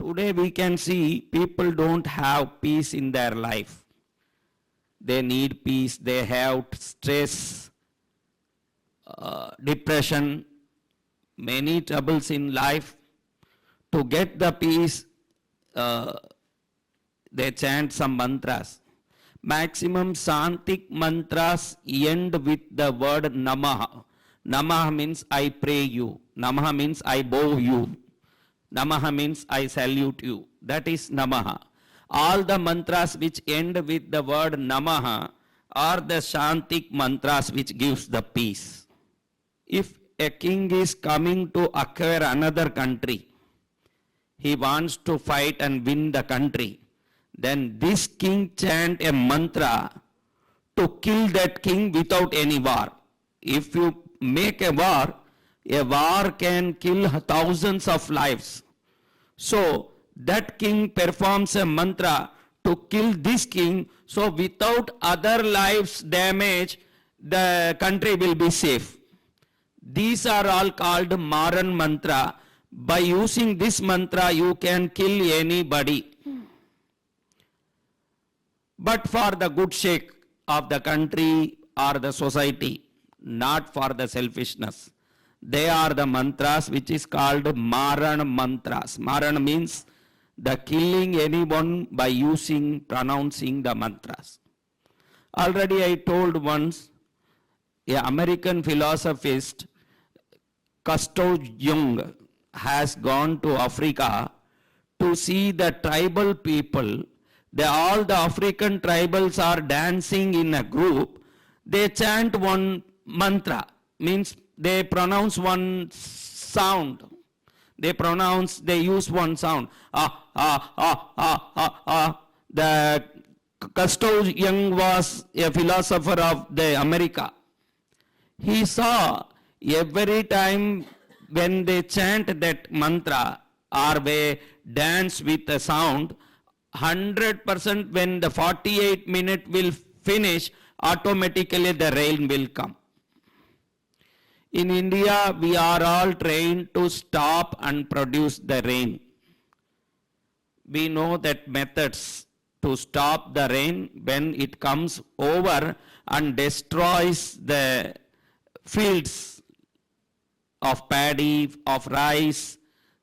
Today we can see people don't have peace in their life. They need peace, they have stress, depression, many troubles in life. To get the peace, they chant some mantras. Maximum Santik mantras end with the word Namaha. Namaha means I pray you. Namaha means I bow you. Namaha means I salute you. That is Namaha. All the mantras which end with the word Namaha are the Shantik mantras which gives the peace. If a king is coming to acquire another country, he wants to fight and win the country, then this king chant a mantra to kill that king without any war. If you make a war can kill thousands of lives. So that king performs a mantra to kill this king, so without other lives damage, the country will be safe. These are all called Maran mantra. By using this mantra, you can kill anybody. But for the good sake of the country or the society, not for the selfishness. They are the mantras which is called Maran mantras. Maran means the killing anyone by pronouncing the mantras. Already I told once, an American philosophist, Gustav Jung, has gone to Africa to see the tribal people. All the African tribals are dancing in a group. They chant one mantra, means they pronounce one sound. They use one sound. The Gustav Jung was a philosopher of the America. He saw every time when they chant that mantra or they dance with a sound, 100% when the 48 minute will finish, automatically the rain will come. In India, we are all trained to stop and produce the rain. We know that methods to stop the rain when it comes over and destroys the fields of paddy, of rice,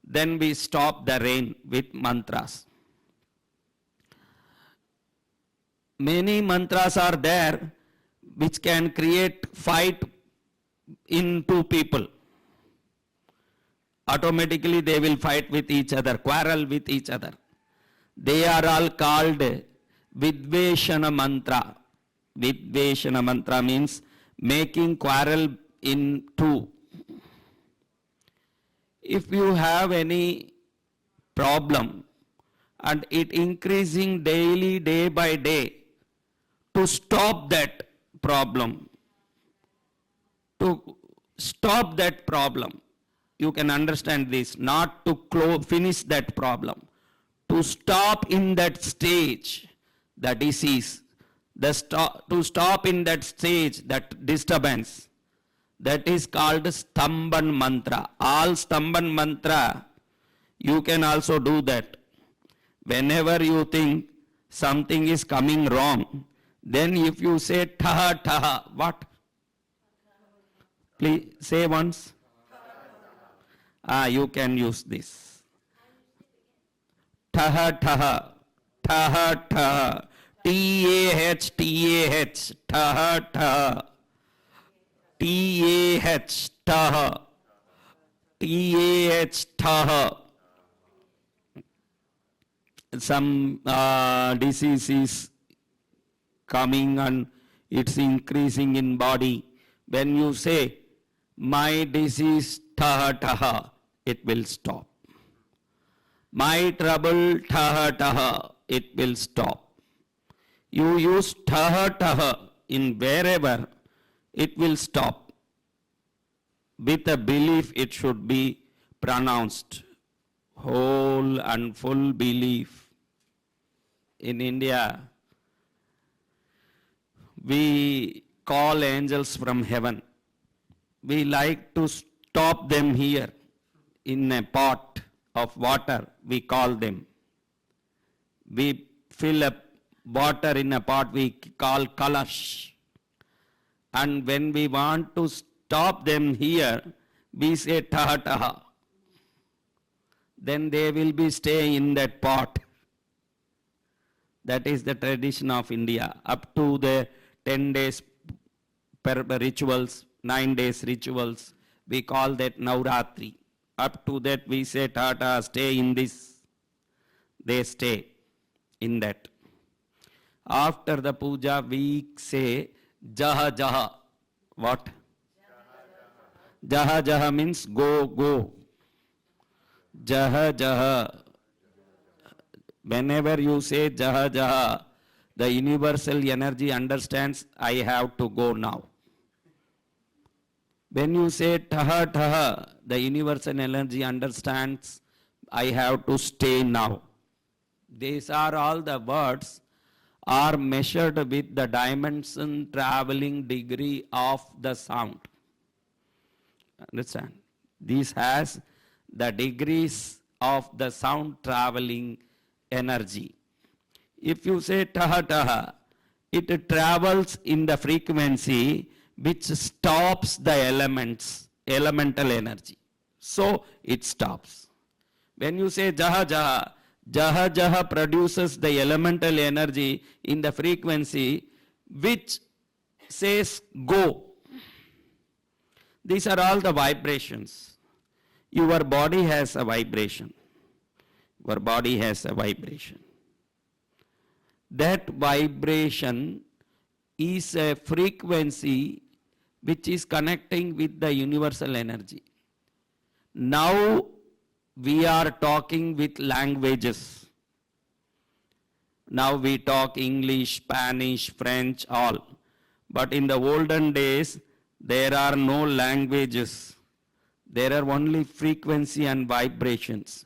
then we stop the rain with mantras. Many mantras are there which can create fight in two people. Automatically they will fight with each other, quarrel with each other. They are all called Vidveshana mantra. Vidveshana mantra means making quarrel in two. If you have any problem and it increasing daily, day by day, to stop that problem, you can understand this, not to finish that problem, to stop in that stage the disease, to stop in that stage that disturbance, that is called Stamban mantra. All Stamban mantra, you can also do that. Whenever you think something is coming wrong, then if you say taha taha, what? Please say once. You can use this. Taha taha, taha taha, T-A-H, T-A-H, taha taha, T-A-H, taha, T-A-H, taha. Some disease is coming and it's increasing in body. When you say, my disease, taha taha, it will stop. My trouble, taha taha, it will stop. You use taha taha in wherever, it will stop. With a belief, it should be pronounced. Whole and full belief. In India, we call angels from heaven. We like to stop them here in a pot of water, we call them. We fill up water in a pot, we call kalash. And when we want to stop them here, we say taha taha. Then they will be staying in that pot. That is the tradition of India. Up to the 10 days rituals, 9 days rituals, we call that Navratri. Up to that we say Tata, stay in this. They stay in that. After the puja, we say Jaha Jaha. What? Jaha Jaha means go, go. Jaha Jaha. Whenever you say Jaha Jaha, the universal energy understands I have to go now. When you say Taha Taha, the universal energy understands I have to stay now. These are all the words are measured with the dimension traveling degree of the sound. Understand? This has the degrees of the sound traveling energy. If you say Taha Taha, it travels in the frequency which stops the elements, elemental energy. So it stops. When you say Jaha Jaha, Jaha Jaha produces the elemental energy in the frequency which says go. These are all the vibrations. Your body has a vibration. Your body has a vibration. That vibration is a frequency which is connecting with the universal energy. Now we are talking with languages. Now we talk English, Spanish, French, all. But in the olden days, there are no languages. There are only frequency and vibrations.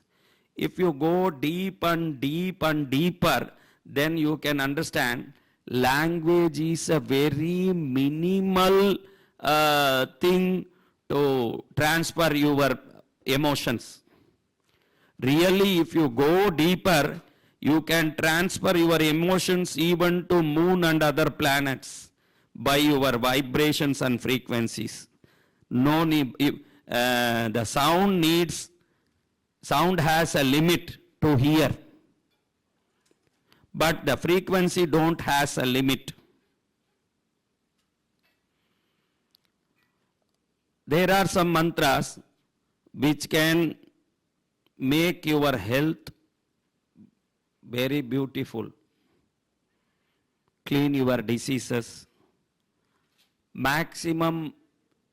If you go deep and deep and deeper, then you can understand language is a very minimal thing to transfer your emotions. Really, if you go deeper, you can transfer your emotions even to moon and other planets by your vibrations and frequencies. No need. The sound has a limit to hear, but the frequency don't has a limit. There are some mantras which can make your health very beautiful, clean your diseases. Maximum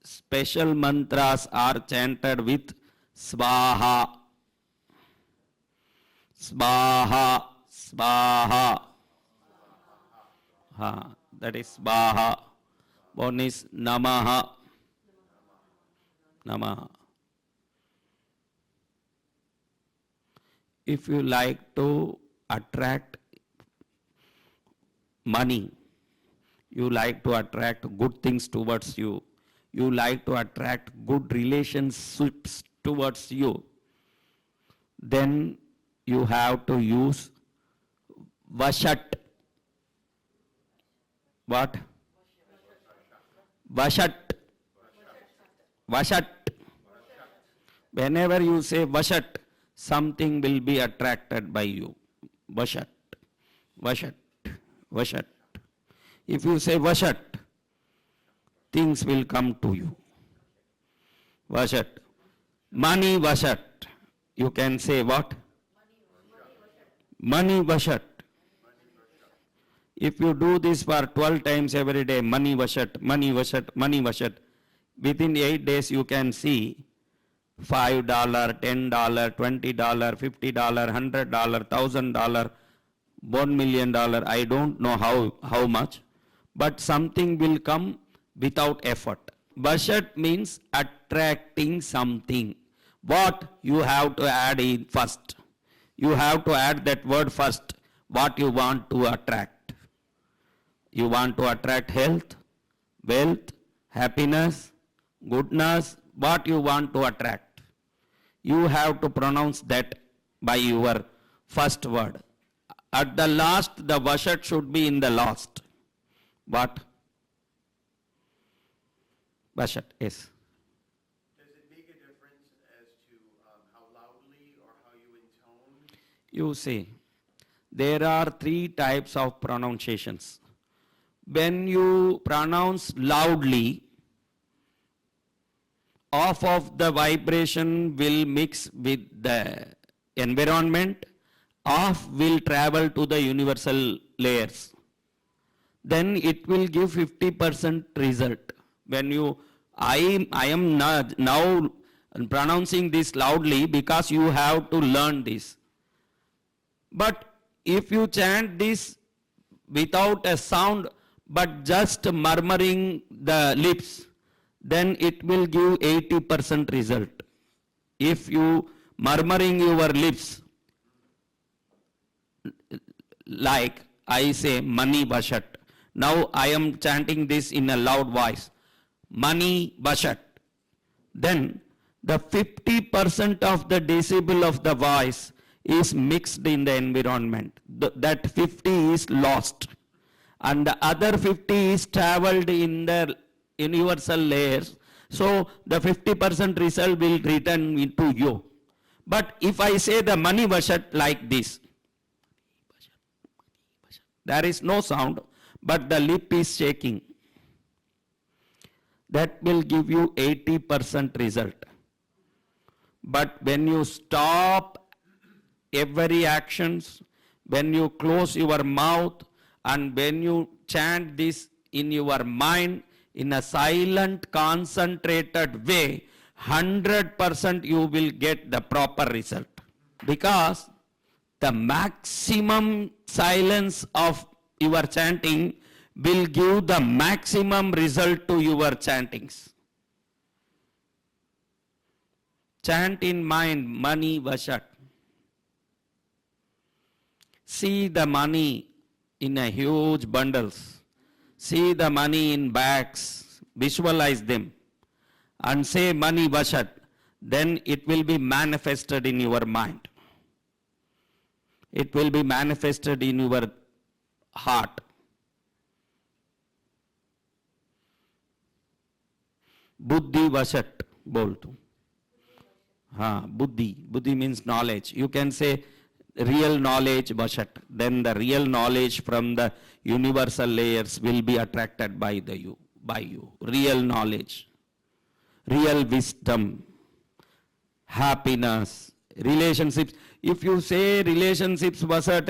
special mantras are chanted with Swaha. Swaha, Swaha. That is Swaha. One is Namaha. Namaha. If you like to attract money, you like to attract good things towards you, you like to attract good relationships towards you, then you have to use Vashat. What? Vashat. Vashat. Whenever you say Vashat, something will be attracted by you. Vashat. Vashat. Vashat. If you say Vashat, things will come to you. Vashat. Money Vashat. You can say what? Money Vashat. If you do this for 12 times every day, money Vashat, money Vashat, money Vashat, within 8 days you can see $5, $10, $20, $50, $100, $1,000, $1 million, I don't know how much, but something will come without effort. Vashat means attracting something. What you have to add in first? You have to add that word first, what you want to attract. You want to attract health, wealth, happiness, goodness, what you want to attract. You have to pronounce that by your first word. At the last, the Vashat should be in the last. What? Vashat, yes. Does it make a difference as to how loudly or how you intone? You see, there are 3 types of pronunciations. When you pronounce loudly, half of the vibration will mix with the environment, half will travel to the universal layers. Then it will give 50% result. When I am now pronouncing this loudly because you have to learn this. But if you chant this without a sound, but just murmuring the lips, then it will give 80% result. If you murmuring your lips, like I say Mani Vashat. Now I am chanting this in a loud voice. Mani Vashat. Then the 50% of the decibel of the voice is mixed in the environment. That 50 is lost. And the other 50 is traveled in the universal layers. So the 50% result will return into you. But if I say the Mani Vashat like this, there is no sound, but the lip is shaking. That will give you 80% result. But when you stop every actions, when you close your mouth, and when you chant this in your mind in a silent, concentrated way, 100% you will get the proper result. Because the maximum silence of your chanting will give the maximum result to your chantings. Chant in mind, Mani Vashat. See the money in a huge bundles. See the money in bags. Visualize them. And say Mani Vashat. Then it will be manifested in your mind. It will be manifested in your heart. Buddhi Vashat bol tu. Buddhi. Buddhi means knowledge. You can say real knowledge Vashat. Then the real knowledge from the universal layers will be attracted by you. Real knowledge. Real wisdom. Happiness. Relationships. If you say relationships Vashat,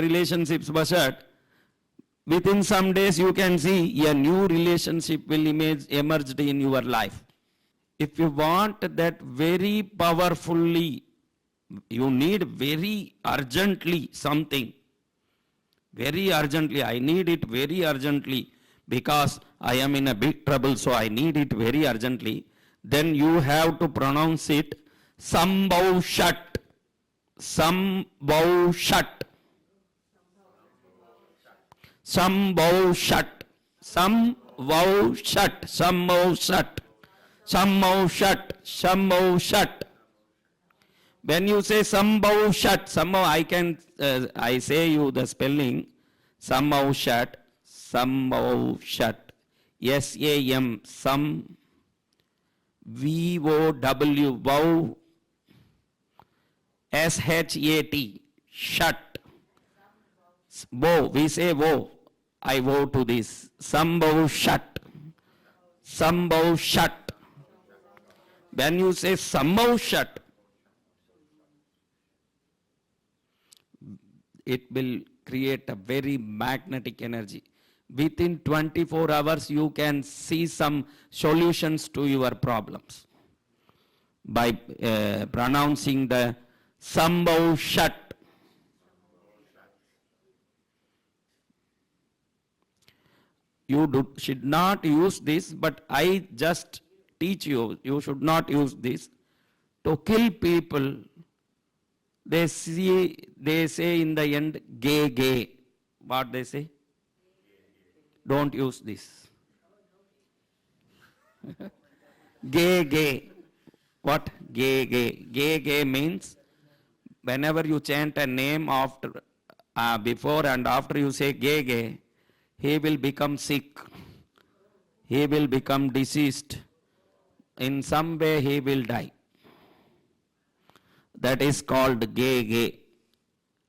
within some days you can see a new relationship will emerge in your life. If you want that very powerfully, you need very urgently something. Very urgently, I need it very urgently because I am in a big trouble, so I need it very urgently. Then you have to pronounce it Sambhav Shat. Sambhav Shat. Sambhav Shat. Sambhav Shat. Sambhav Shat. Sambhav Shat. Sambhav Shat. When you say Sambhav Shat, somehow I say you the spelling, Sambhav Shat, Sambhav Shat, S-A-M, Sam, V-O-W, Vow, S-H-A-T, Shat. Vow, we say vow, I vow to this, Sambhav Shat, Sambhav Shat. When you say Sambhav Shat, it will create a very magnetic energy. Within 24 hours, you can see some solutions to your problems by pronouncing the Sambhav Shat. You should not use this, but I just teach you. You should not use this to kill people. They say in the end, gay. What they say? Don't use this. Gay. What? Ge, ge. Ge, ge means whenever you chant a name after, before and after you say ge, ge, he will become sick. He will become deceased. In some way he will die. That is called ge, ge.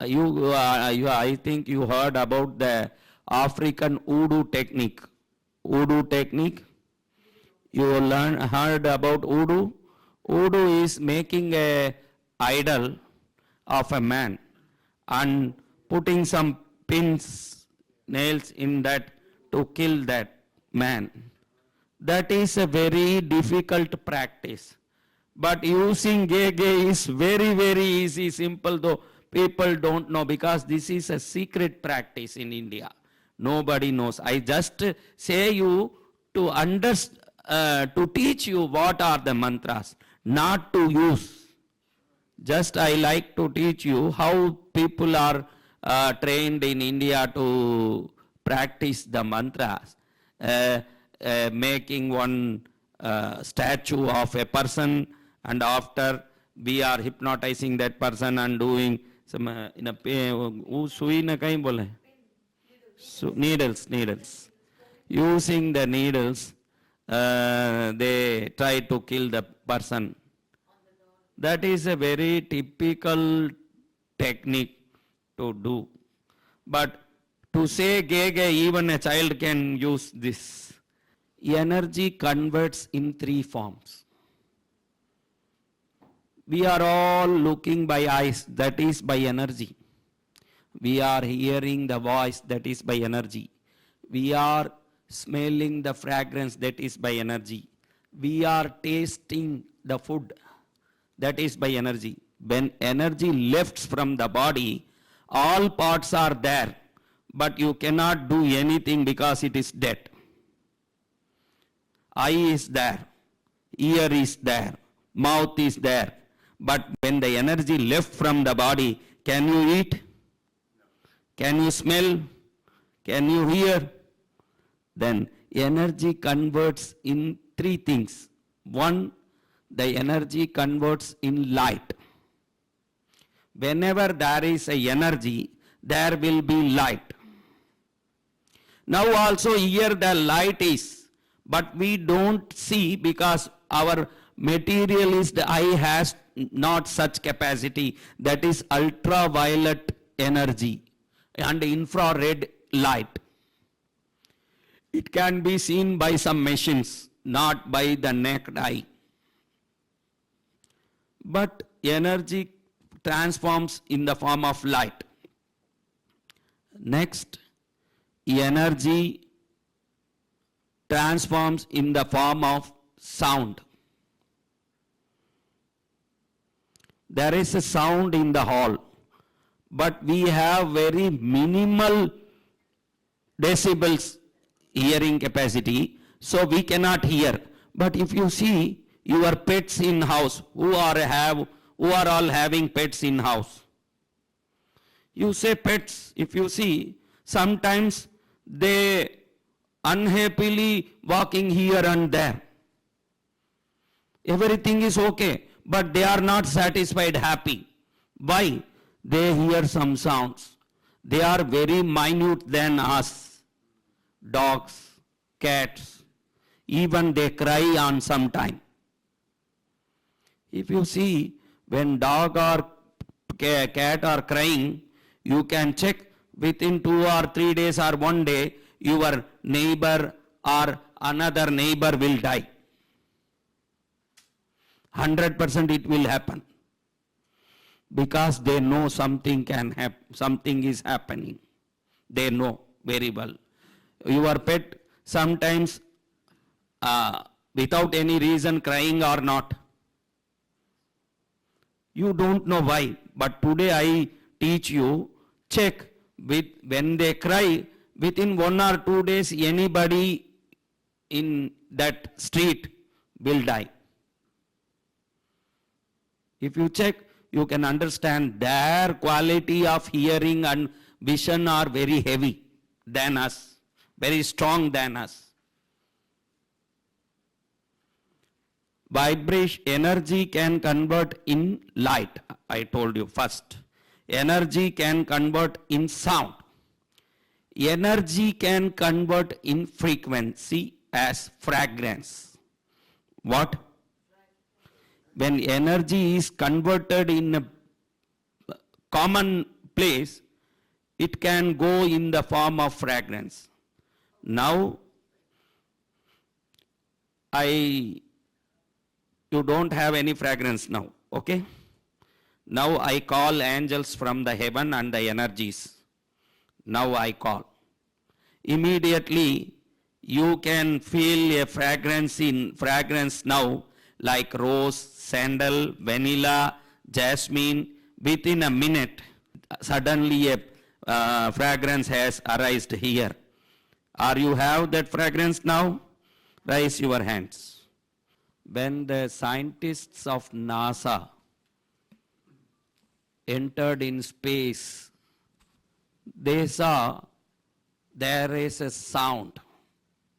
I think you heard about the African voodoo technique. Voodoo technique. You heard about voodoo? Voodoo is making a idol of a man and putting some pins, nails in that to kill that man. That is a very difficult practice. But using gege is very, very easy, simple, though people don't know, because this is a secret practice in India. Nobody knows. I just say you to to teach you what are the mantras, not to use. Just I like to teach you how people are trained in India to practice the mantras. Making one statue of a person, and after we are hypnotizing that person and doing some needles. Using the needles, they try to kill the person. That is a very typical technique to do. But to say gege, even a child can use this. Energy converts in 3 forms. We are all looking by eyes, that is by energy. We are hearing the voice, that is by energy. We are smelling the fragrance, that is by energy. We are tasting the food, that is by energy. When energy lifts from the body, all parts are there, but you cannot do anything because it is dead. Eye is there, ear is there, mouth is there. But when the energy left from the body, can you eat? Can you smell? Can you hear? Then energy converts in 3 things. 1, the energy converts in light. Whenever there is a energy, there will be light. Now also here the light is, but we don't see because our materialist eye has not such capacity. That is ultraviolet energy and infrared light. It can be seen by some machines, not by the naked eye. But energy transforms in the form of light. Next, energy transforms in the form of sound. There is a sound in the hall, but we have very minimal decibels hearing capacity, so we cannot hear. But if you see your pets in house, who are all having pets in house? You say pets, if you see, sometimes they unhappily walking here and there. Everything is okay, but they are not satisfied, happy. Why? They hear some sounds. They are very minute than us. Dogs, cats, even they cry on some time. If you see, when dog or cat are crying, you can check within 2 or 3 days or 1 day, your neighbor or another neighbor will die. 100% it will happen. Because they know something something is happening. They know very well. Your pet sometimes without any reason crying or not. You don't know why, but today I teach you, check when they cry, within 1 or 2 days anybody in that street will die. If you check, you can understand their quality of hearing and vision are very heavy than us, very strong than us. Vibration, energy can convert in light. I told you first. Energy can convert in sound. Energy can convert in frequency as fragrance. What? When energy is converted in a common place, it can go in the form of fragrance. Now, you don't have any fragrance now, okay? Now I call angels from the heaven and the energies. Now I call. Immediately, you can feel a fragrance now, like rose, sandal, vanilla, jasmine. Within a minute, suddenly a fragrance has arisen here. Are you have that fragrance now? Raise your hands. When the scientists of NASA entered in space, they saw there is a sound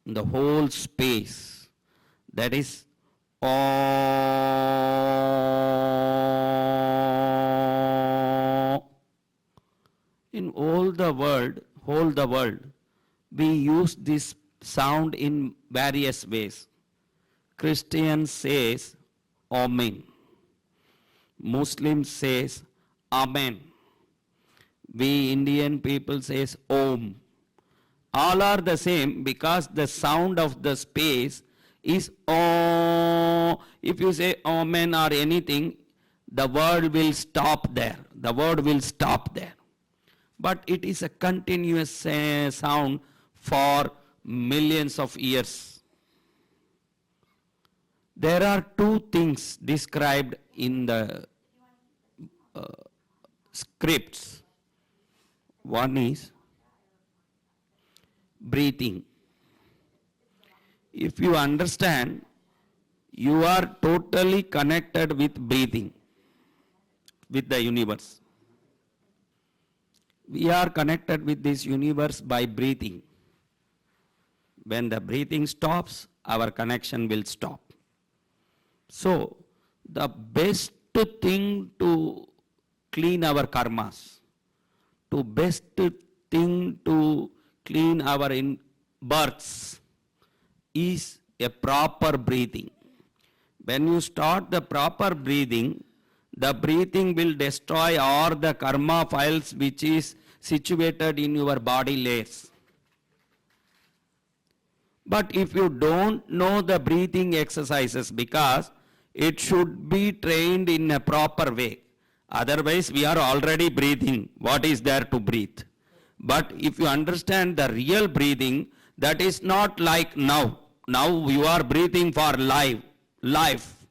in the whole space that is in all the world, we use this sound in various ways. Christian says Amen. Muslim says Amen. We Indian people says Om. All are the same because the sound of the space is Om. If you say Amen or anything, the word will stop there. The word will stop there. But it is a continuous sound for millions of years. There are two things described in the scripts. One is breathing. If you understand, you are totally connected with breathing, with the universe. We are connected with this universe by breathing. When the breathing stops, our connection will stop. So, the best thing to clean our karmas, to best thing to clean our births is a proper breathing. When you start the proper breathing, the breathing will destroy all the karma files which is situated in your body layers. But if you don't know the breathing exercises, because it should be trained in a proper way. Otherwise, we are already breathing. What is there to breathe? But if you understand the real breathing, that is not like now. Now you are breathing for life.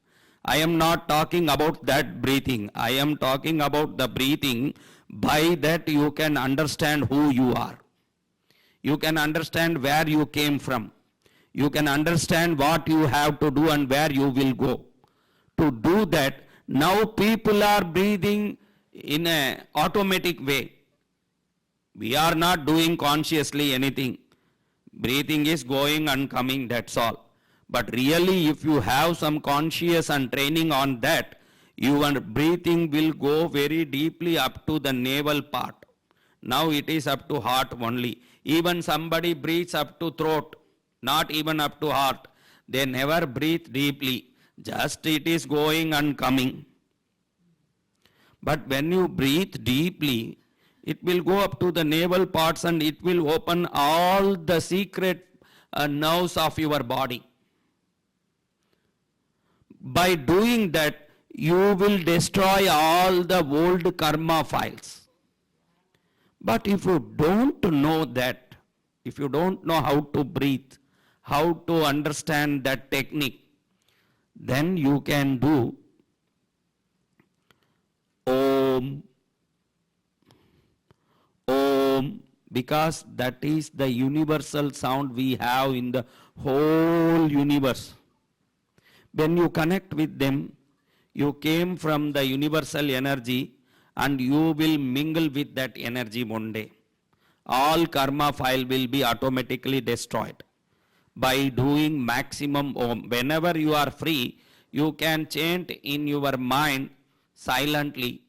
I am not talking about that breathing. I am talking about the breathing. By that you can understand who you are. You can understand where you came from. You can understand what you have to do and where you will go. To do that, now people are breathing in an automatic way. We are not doing consciously anything. Breathing is going and coming, that's all. But really, if you have some conscious and training on that, your breathing will go very deeply up to the navel part. Now it is up to heart only. Even somebody breathes up to throat, not even up to heart. They never breathe deeply. Just it is going and coming. But when you breathe deeply, it will go up to the navel parts and it will open all the secret nerves of your body. By doing that, you will destroy all the old karma files. But if you don't know that, if you don't know how to breathe, how to understand that technique, then you can do Om, Om, because that is the universal sound we have in the whole universe. When you connect with them, you came from the universal energy and you will mingle with that energy one day. All karma file will be automatically destroyed. By doing maximum Om. Whenever you are free, You can chant in your mind silently